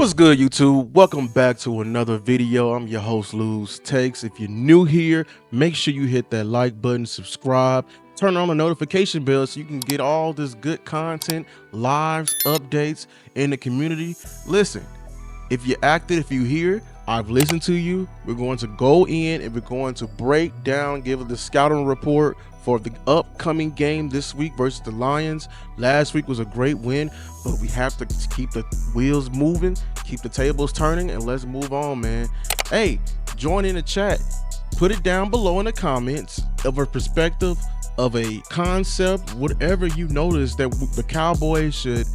What's good, YouTube? Welcome back to another video. I'm your host, Luz Takes. If you're new here, make sure you hit that like button, subscribe, turn on the notification bell so you can get all this good content, lives, updates in the community. Listen, if you're active, if you're here, I've listened to you. We're going to go in and we're going to break down, give the scouting report for the upcoming game this week versus the Lions. Last week was a great win, but we have to keep the wheels moving, keep the tables turning, and let's move on, man. Hey, join in the chat. Put it down below in the comments of a perspective, of a concept, whatever you notice that the Cowboys should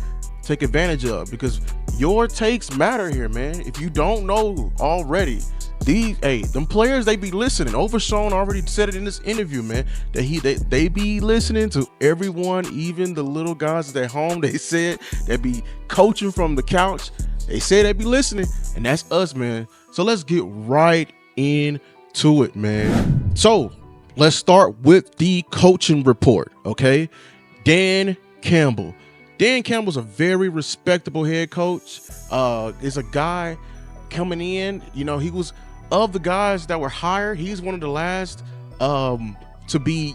take advantage of, because your takes matter here, man. If you don't know already, them players, they be listening. Overshawn already said it in this interview, man, that they be listening to everyone, even the little guys at home. They said they be coaching from the couch. They say they be listening, and that's us, man. So let's get right into it, man. So let's start with the coaching report, okay? Dan Campbell's a very respectable head coach. Is a guy coming in, he was, of the guys that were hired, he's one of the last to be,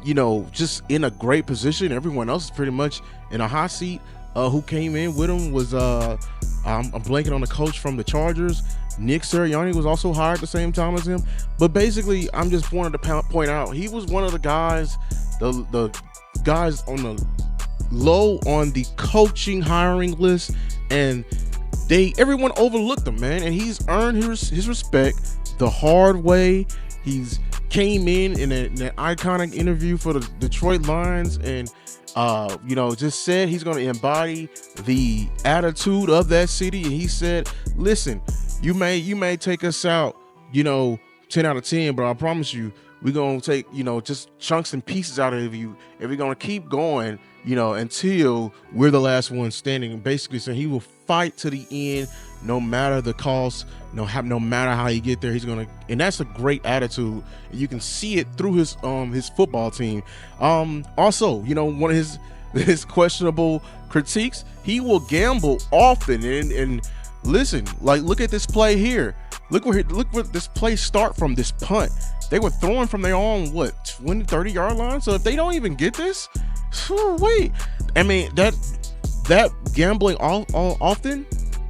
just in a great position. Everyone else is pretty much in a hot seat. Who came in with him was I'm blanking on the coach from the Chargers. Nick Sirianni was also hired at the same time as him. But basically, I'm just wanted to point out, he was one of the guys, the guys on the low on the coaching hiring list, and everyone overlooked him, man. And he's earned his respect the hard way. He's came in an iconic interview for the Detroit Lions, and just said he's going to embody the attitude of that city. And he said, listen, you may take us out 10 out of 10, but I promise you we're going to take just chunks and pieces out of you, and we're going to keep going until we're the last one standing. And basically saying he will fight to the end, no matter the cost, no matter how you get there. He's gonna, and that's a great attitude, and you can see it through his football team. Also, one of his questionable critiques, he will gamble often. And listen, like, look at this play here. Look where this play start from. This punt, they were throwing from their own 20-30 yard line. So if they don't even get this, wait, I mean, that gambling often,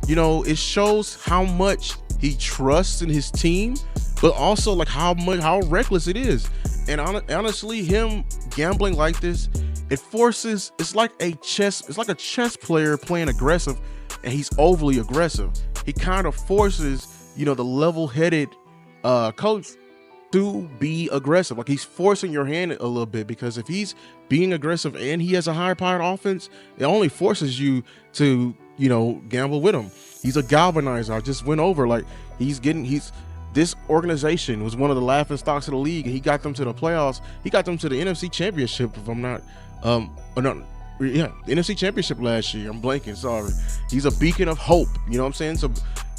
it shows how much he trusts in his team, but also like how reckless it is. And honestly, him gambling like this, it's like a chess player playing aggressive, and he's overly aggressive. He kind of forces the level-headed coach to be aggressive. Like, he's forcing your hand a little bit, because if he's being aggressive and he has a high-powered offense, it only forces you to gamble with him. He's a galvanizer. I just went over, like, this organization was one of the laughing stocks of the league, and he got them to the playoffs. He got them to the NFC Championship, if I'm not the NFC Championship last year. I'm blanking, sorry. He's a beacon of hope, you know what I'm saying? So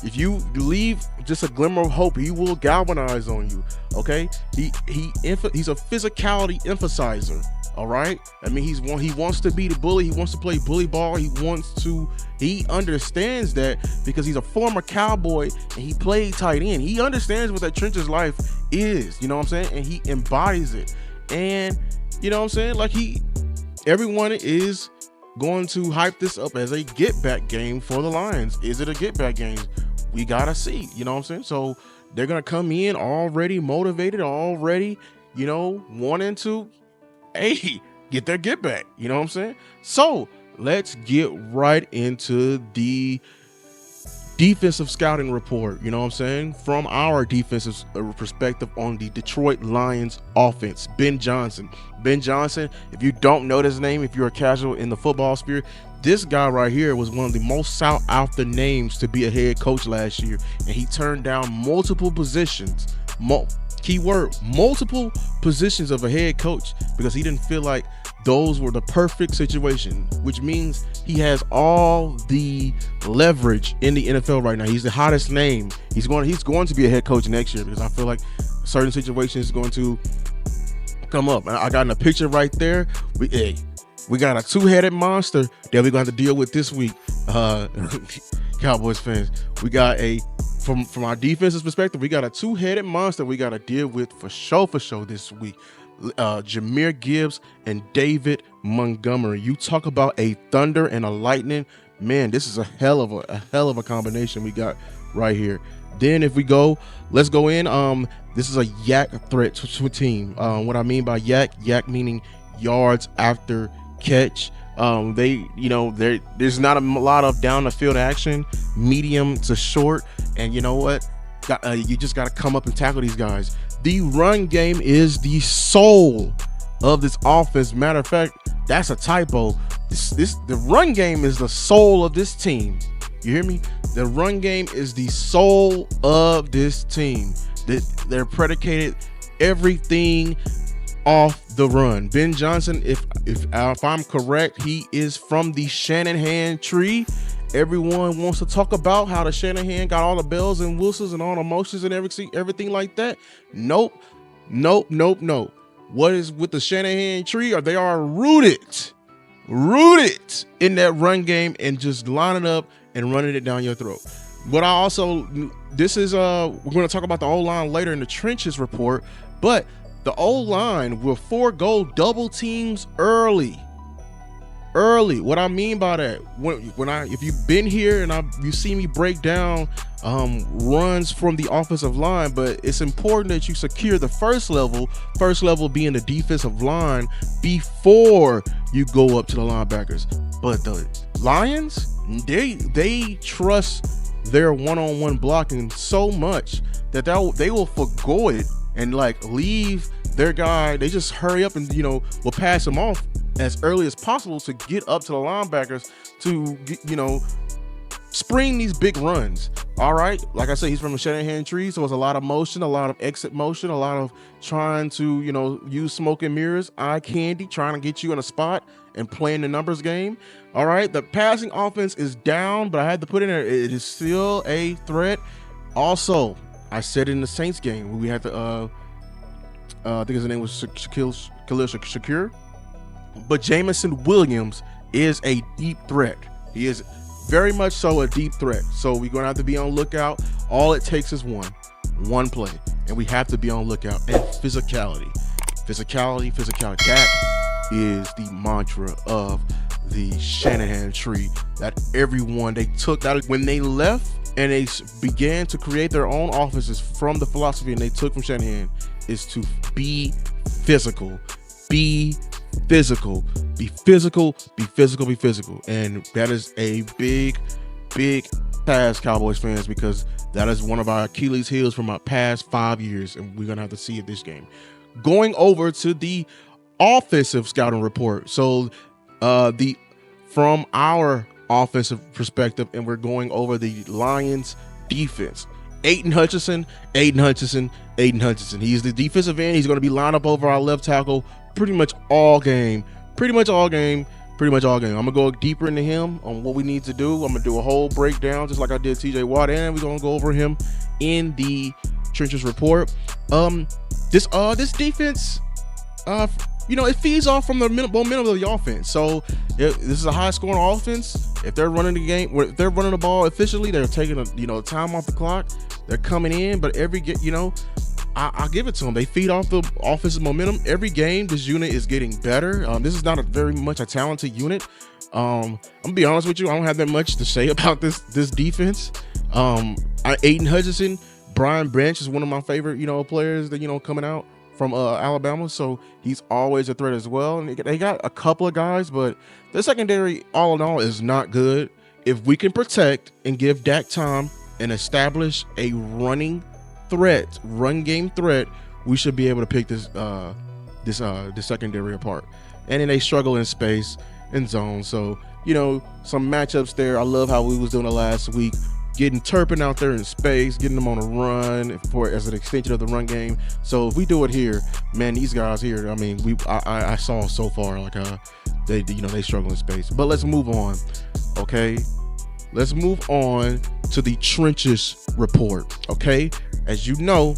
if you leave just a glimmer of hope, he will galvanize on you, okay? He's a physicality emphasizer, all right? I mean, he wants to be the bully. He wants to play bully ball. He understands that, because he's a former Cowboy and he played tight end. He understands what that trenches life is, you know what I'm saying? And he embodies it. And you know what I'm saying? Like, everyone is going to hype this up as a get-back game for the Lions. Is it a get-back game? We gotta see, you know what I'm saying? So they're gonna come in already motivated, already, wanting to, get their get-back, you know what I'm saying? So let's get right into the defensive scouting report, you know what I'm saying, from our defensive perspective on the Detroit Lions offense. Ben Johnson, if you don't know his name, if you're a casual in the football sphere, this guy right here was one of the most sought after names to be a head coach last year, and he turned down multiple positions, multiple positions of a head coach, because he didn't feel like those were the perfect situation, which means he has all the leverage in the NFL right now. He's the hottest name. He's going to be a head coach next year, because I feel like certain situations is going to come up. I got in a picture right there. We got a two-headed monster that we're going to have to deal with this week. Cowboys fans, we got a from our defense's perspective, we got a two-headed monster we got to deal with for sure this week. Jahmyr Gibbs and David Montgomery. You talk about a thunder and a lightning, man. This is a hell of a combination we got right here. Then if we go, let's go in. This is a yak threat to a team. What I mean by yak meaning yards after catch. There's not a lot of down the field action, medium to short, and you know what? You just got to come up and tackle these guys. The run game is the soul of this offense. Matter of fact, that's a typo. The run game is the soul of this team. You hear me? The run game is the soul of this team. They're predicated everything off the run. Ben Johnson, if I'm correct, he is from the Shanahan tree. Everyone wants to talk about how the Shanahan got all the bells and whistles and all the motions and everything like that. Nope. What is with the Shanahan tree? They are rooted in that run game and just lining up and running it down your throat. But we're going to talk about the O-line later in the trenches report, but the O-line will forego double teams early. What I mean by that, if you've been here and you see me break down runs from the offensive line, but it's important that you secure the first level being the defensive line before you go up to the linebackers. But the Lions, they trust their one-on-one blocking so much that they will forgo it and leave their guy. They just hurry up and will pass him off as early as possible to get up to the linebackers to spring these big runs. All right, like I said, he's from the Shanahan tree, so it's a lot of motion, a lot of exit motion, a lot of trying to use smoke and mirrors, eye candy, trying to get you in a spot and playing the numbers game. All right, the passing offense is down, but I had to put in there, it is still a threat. Also, I said in the Saints game where we had to I think his name was Khalil Shakir, but Jameson Williams is a deep threat. He is very much so a deep threat. So we're going to have to be on lookout. All it takes is one play, and we have to be on lookout. And physicality. That is the mantra of the Shanahan tree that they took that when they left and they began to create their own offenses from the philosophy and they took from Shanahan is to be physical. Be physical. And that is a big task, Cowboys fans, because that is one of our Achilles heels from our past 5 years, and we're gonna have to see it this game. Going over to the offensive scouting report. So from our offensive perspective, and we're going over the Lions defense. Aiden Hutchinson. He's the defensive end. He's going to be lined up over our left tackle pretty much all game. I'm going to go deeper into him on what we need to do. I'm going to do a whole breakdown just like I did TJ Watt, and we're going to go over him in the trenches report. This defense, it feeds off from the momentum of the offense. So this is a high-scoring offense. If they're running the game, if they're running the ball efficiently, they're taking time off the clock. They're coming in, but I'll give it to them. They feed off the offensive momentum. Every game, this unit is getting better. This is not very much a talented unit. I'm gonna be honest with you. I don't have that much to say about this defense. Aiden Hutchinson, Brian Branch is one of my favorite players that coming out from Alabama, so he's always a threat as well. And they got a couple of guys, but the secondary, all in all, is not good. If we can protect and give Dak time and establish a run game threat, we should be able to pick this secondary apart. And then they struggle in space and zone. So some matchups there. I love how we was doing it last week, getting Turpin out there in space, getting them on a run as an extension of the run game. So if we do it here, man, these guys here, I saw so far they struggle in space. But let's move on. Okay, let's move on to the trenches report. Okay, as you know,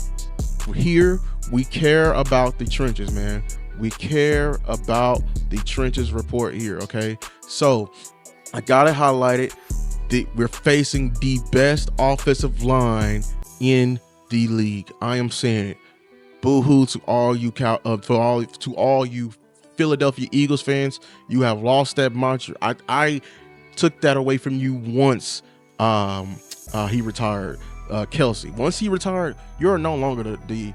here we care about the trenches, man. We care about the trenches report here. Okay, so I got it highlighted. we're facing the best offensive line in the league. I am saying it. Boo-hoo to all you to all you Philadelphia Eagles fans. You have lost that mantra. I took that away from you once he retired. Kelsey. Once he retired, you're no longer the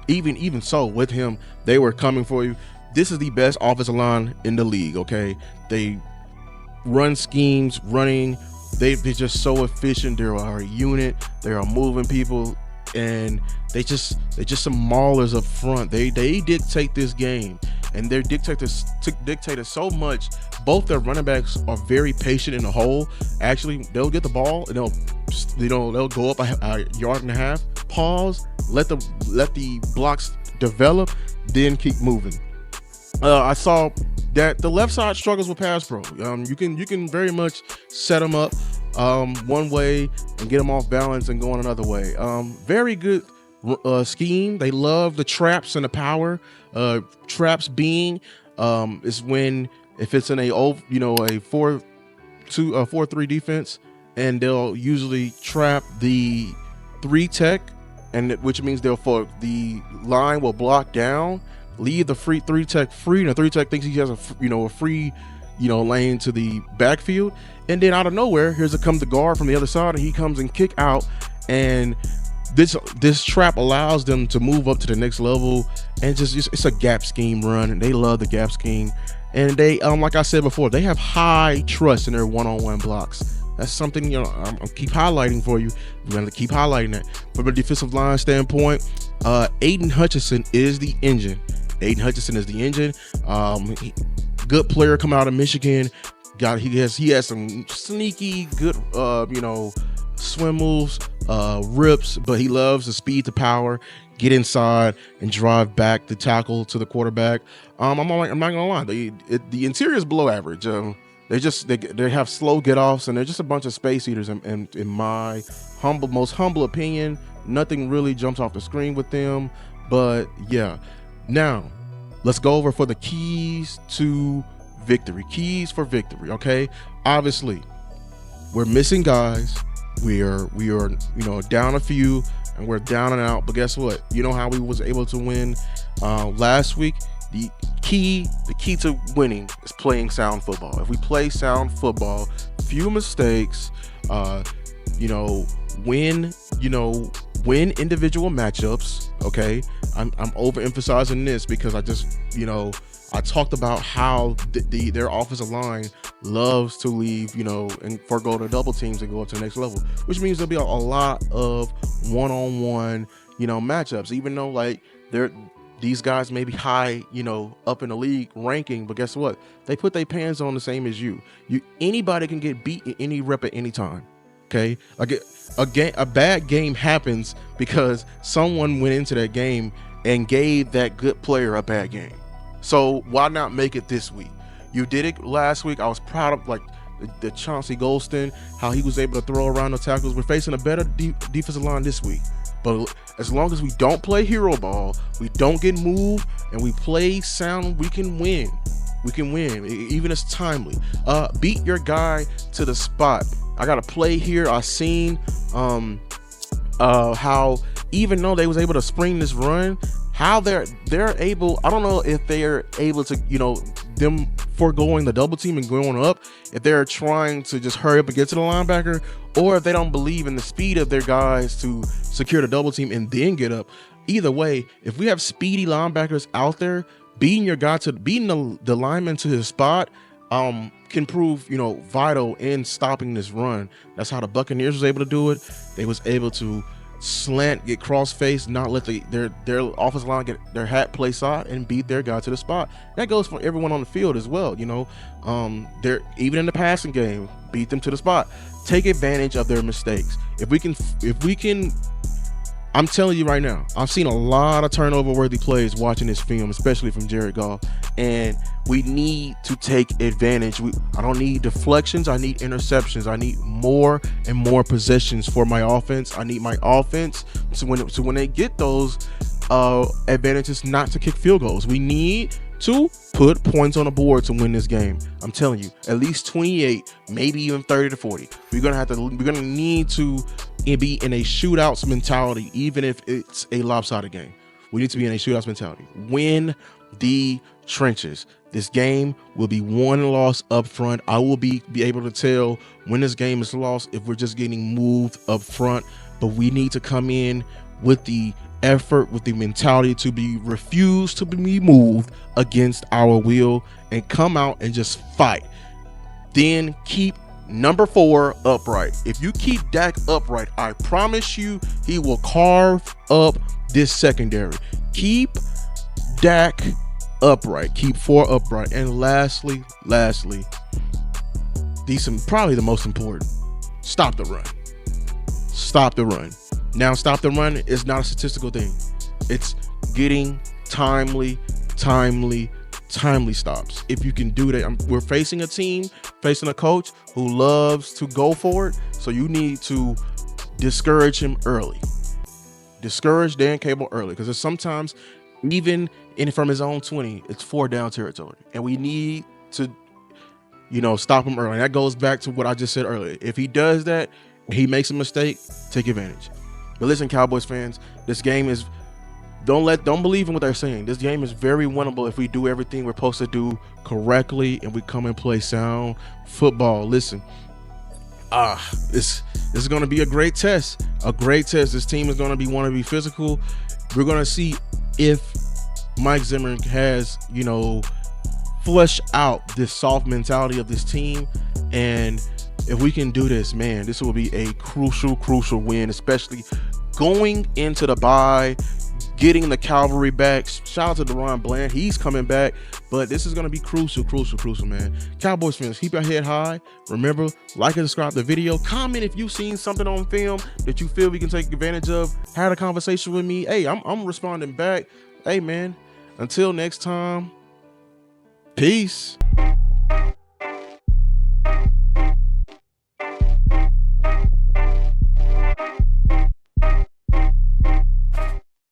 even so with him, they were coming for you. This is the best offensive line in the league. Okay, they run schemes, running. They're just so efficient. They are a unit. They are moving people, and they just some maulers up front. They dictate this game, and they're dictated so much. Both their running backs are very patient in the hole. Actually, they'll get the ball and they'll go up a yard and a half, pause, let the blocks develop, then keep moving. I saw that the left side struggles with pass pro. You can very much set them up one way and get them off balance and going another way. Very good scheme. They love the traps and the power. Traps being is when if it's in a 4-3 defense, and they'll usually trap the 3 tech, and which means the line will block down, leave the 3 tech free, and the 3 tech thinks he has a free lane to the backfield, and then out of nowhere, comes the guard from the other side, and he comes and kick out, and this trap allows them to move up to the next level, and just it's a gap scheme run, and they love the gap scheme, and they like I said before, they have high trust in their one-on-one blocks. That's something I'm keep highlighting for you. I'm gonna keep highlighting that. From a defensive line standpoint, Aiden Hutchinson is the engine. Good player coming out of Michigan. He has some sneaky good swim moves, rips, but he loves the speed to power, get inside and drive back the tackle to the quarterback. I'm not gonna lie, the interior is below average. They have slow get-offs, and they're just a bunch of space eaters. And in my most humble opinion, nothing really jumps off the screen with them. But yeah, now let's go over for the keys to victory. Keys for victory. Okay, obviously we're missing guys. We are down a few, and we're down and out. But guess what? You know how we was able to win last week? The key to winning is playing sound football. If we play sound football, few mistakes, win individual matchups. Okay, I'm overemphasizing this because I talked about how their offensive line loves to leave, and forgo the double teams and go up to the next level, which means there'll be a lot of one-on-one, matchups, even though these guys may be high, up in the league ranking, but guess what? They put their pants on the same as you. Anybody can get beat in any rep at any time. Okay, a bad game happens because someone went into that game and gave that good player a bad game. So why not make it this week? You did it last week. I was proud of the Chauncey Golston, how he was able to throw around the tackles. We're facing a better defensive line this week. But as long as we don't play hero ball, we don't get moved, and we play sound, we can win. We can win, even if it's timely. Beat your guy to the spot. I got a play here. I seen how even though they was able to spring this run, how they're able, I don't know if they're able to, them foregoing the double team and going up, if they're trying to just hurry up and get to the linebacker, or if they don't believe in the speed of their guys to secure the double team and then get up. Either way, if we have speedy linebackers out there, beating the lineman to his spot can prove, vital in stopping this run. That's how the Buccaneers was able to do it. They was able to slant, get cross face, not let their offensive line get their hat place out and beat their guy to the spot. That goes for everyone on the field as well. They're even in the passing game, beat them to the spot. Take advantage of their mistakes. If we can, I'm telling you right now, I've seen a lot of turnover worthy plays watching this film, especially from Jared Goff, and we need to take advantage. I don't need deflections. I need interceptions. I need more and more possessions for my offense. I need my offense so when they get those advantages, not to kick field goals. We need Two, put points on the board to win this game. I'm telling you, at least 28, maybe even 30 to 40. We're gonna need to be in a shootouts mentality, even if it's a lopsided game. We need to be in a shootouts mentality. Win the trenches. This game will be one loss up front. I will be able to tell when this game is lost if we're just getting moved up front. But we need to come in with the effort, with the mentality to be refused to be moved against our will and come out and just fight. Then keep number 4 upright. If you keep Dak upright, I promise you he will carve up this secondary. Keep Dak upright. Keep 4 upright. And lastly, probably the most important, stop the run. Stop the run. Now, stop the run is not a statistical thing. It's getting timely stops. If you can do that, we're facing a team, facing a coach who loves to go for it. So you need to discourage him early. Discourage Dan Cable early, because sometimes even from his own 20, it's 4 down territory, and we need to, stop him early. And that goes back to what I just said earlier. If he does that, he makes a mistake, take advantage. But listen, Cowboys fans, this game is, don't believe in what they're saying. This game is very winnable if we do everything we're supposed to do correctly and we come and play sound football. Listen, this is going to be a great test. This team is going to want to be physical. We're going to see if Mike Zimmer has, flesh out this soft mentality of this team. And if we can do this, man, this will be a crucial win, especially going into the bye, getting the cavalry back. Shout out to Deron Bland, he's coming back. But this is going to be crucial, man. Cowboys fans, keep your head high. Remember, like and subscribe to the video. Comment if you've seen something on film that you feel we can take advantage of. Had a conversation with me. Hey, I'm responding back. Hey, man, until next time, peace.